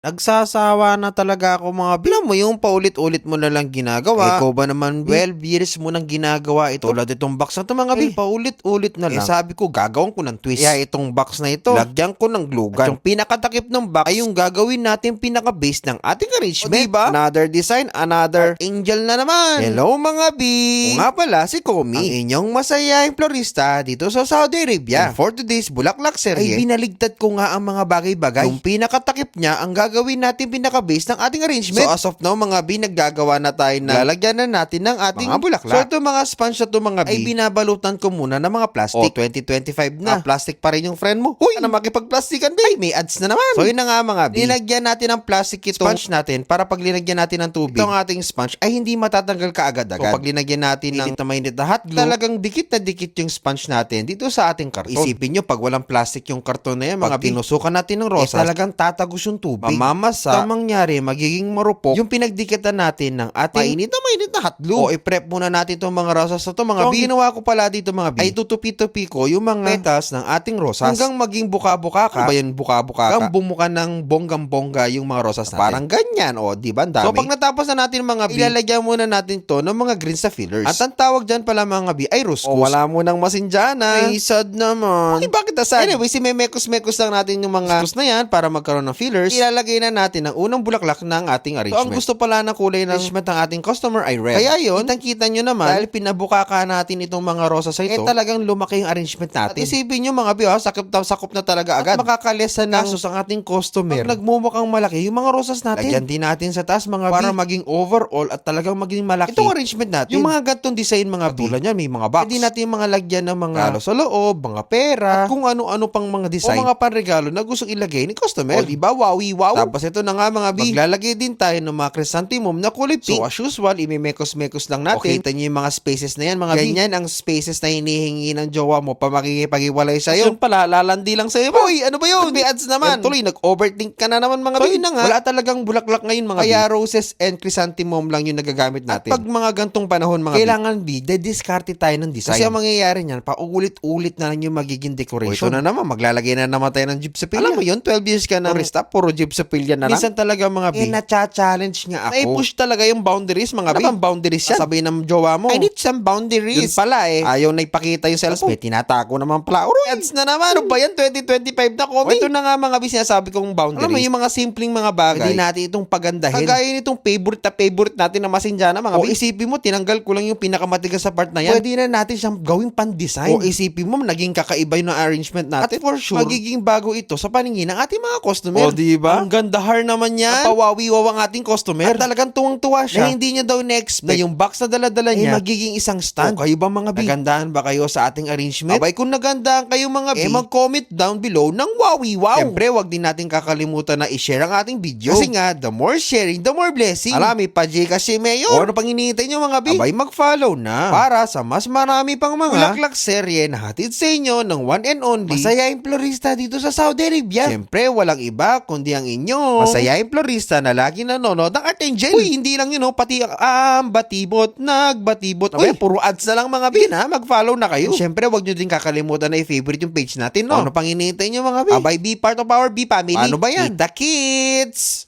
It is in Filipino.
Nagsasawa na talaga ako mga alam mo yung paulit-ulit mo na lang ginagawa. Ikaw ba naman, 12 years mo nang ginagawa ito. Tulad itong box na ito mga paulit-ulit na lang. Sabi ko, gagawin ko ng twist. Kaya itong box na ito, lagyan ko ng glue gun. At yung pinakatakip ng box ay yung gagawin natin pinaka-base ng ating arrangement. O diba? Another design, another angel na naman. Hello mga B! O nga pala, si Komi. Ang inyong masayahing florista dito sa Saudi Arabia. And for today's Bulaklak serye, ay binaligtad ko nga ang mga bagay-bagay. Yung pinakatakip niya, ang gagawin natin pinaka-base ng ating arrangement. So as of now mga B, naggagawa na tayo na lalagyan na natin ng ating mga bulaklak. So ito mga sponge na ito mga B, ay binabalutan ko muna ng mga plastic. O 2025 na, plastic pa rin yung friend mo. Huy, na makipag-plastikan ba? Ay, may ads na naman. So yun na nga mga B, nilagyan natin ng plastic itong sponge natin para pag linagyan natin ng tubig, itong ating sponge ay hindi matatanggal kaagad-agad. So pag linagyan natin ng mainit na hot glue, talagang dikit na dikit yung sponge natin dito sa ating karton. Isipin nyo, pag walang plastic yung karton na yan mga B, tinusukan natin ng rosas, talagang tatagos yung tubig. Mamamasa, ang mangyari, magiging marupok yung pinagdikitan natin ng ating mainit na hot glue. O i-prep muna natin itong mga rosas na ito mga B. Ang ginawa ko pala dito mga B, ay tutupi-tupi ko yung mga petals ng ating rosas hanggang maging buka-buka ka. Ano ba yun buka-buka ka? Hanggang bumuka ng bonggang-bongga yung mga rosas natin. Parang ganyan, o diba ang dami? So pag natapos na natin mga B, ilalagyan muna natin to ng mga greens sa fillers. At ang tawag dyan pala mga B ay ruscus. O wala mo nang masinjana. Ay sad naman. Ay bakit sad? Anyway, si memekos-mekos lang natin yung mga ruscus na yan para magkaroon ng fillers. Ilalagay na natin ang unang bulaklak ng ating arrangement. So ang gusto pala ng kulay ng arrangement ng ating customer ay red. Kaya yun, kitang-kita nyo naman, dahil pinabuka ka natin itong mga rosas sa ito, talagang lumaki yung arrangement natin. At isipin nyo mga B, sakop na talaga agad. At makakalesa ng asos ang ating customer. Pag nagmumukhang malaki yung mga rosas natin, lagyan din natin sa taas mga B, para maging overall at talagang maging malaki itong arrangement natin. Yung mga gantong design mga B, tulad yan, may mga box. Pwede natin mga lagyan ng mga regalo sa loob, mga pera, at kung ano-ano pang mga design o mga panregalo na gustong ilagay ni customer. O diba, wowie wow. Tapos ito na nga mga B, maglalagay din tayo ng mga chrysanthemum na kulay pink. So as usual, imimekos-mekos lang natin. Okay, kita nyo yung mga spaces na yan mga B. Ganyan ang spaces na hinihingi ng jowa mo pa makikipag-iwalay sa'yo. Yun pala, lalandi lang sa'yo. Hoy, ano ba yun? May ads naman. Tuloy, nag-overthink ka na naman mga B. So yun na nga, wala talagang bulaklak ngayon mga B. Kaya roses and chrysanthemum lang yung nagagamit natin. At pag mga gantong panahon mga kailangan B, de-discarte tayo ng design. Kasi ang mangyayari niyan, paulit-ulit na lang yung magiging decoration. O ito na naman, maglalagay na naman tayo ng gypsophilia. Alam mo yun, 12 years ka na resta, puro gypsophilia na lang. Minsan talaga mga B, na-challenge nga ako. Na-push talaga yung boundaries mga B. Ano bang boundaries yan? Sabi ng jowa mo, I need some boundaries. Yun pala ayaw na ipakita yung sales. May tinatako naman pala. Ads na naman. Ano ba yan? 2025 na Komi. Ito na nga mga B, sinasabi kong boundaries. Alam mo yung mga simpleng mga bagay, hindi natin itong pagandahin. Kagaya nitong favorite natin na masinjana mga B. O isipin mo, tinanggal ko lang yung pinakamatigas sa part na yan. Pwede na natin siyang gawing pan-design. O isipin mo, naging kakaiba yung arrangement natin. At for sure, magiging bago ito sa paningin ng ating mga customer. O diba? Ang gandahar naman yan. Pawawi-waw ang ating customer. At talagang tuwang-tuwa siya na hindi niya daw next na yung box na dala-dala niya magiging isang stand. O kayo ba mga B? Nagandahan ba kayo sa ating arrangement? Abay kung nagandahan kayo mga B, mag-comment down below ng wowie-wow. Siyempre, wag din natin kakalimutan na i-share ang ating video. Kasi nga, the more sharing, the more blessing. Alami pa kasi mayor. O ano pang hinihintay nyo mga B? Abay mag-follow na para sa mas marami pang mga bulaklak serye na hatid sa inyo ng one and only masayahing florista dito sa Saudi Arabia. Siyempre, walang iba kundi ang inyo masayahing florista na lagi nanonood ng Art Angel. Uy, hindi lang yun pati batibot, nagbatibot. Uy, puro ads na lang mga B na. Mag-follow na kayo. Siyempre, wag nyo din kakalimutan na i-favorite yung page natin, no? Ano pang hinihintay nyo mga B? Abay, be part of our B family. Ano ba yan? Kita Kids!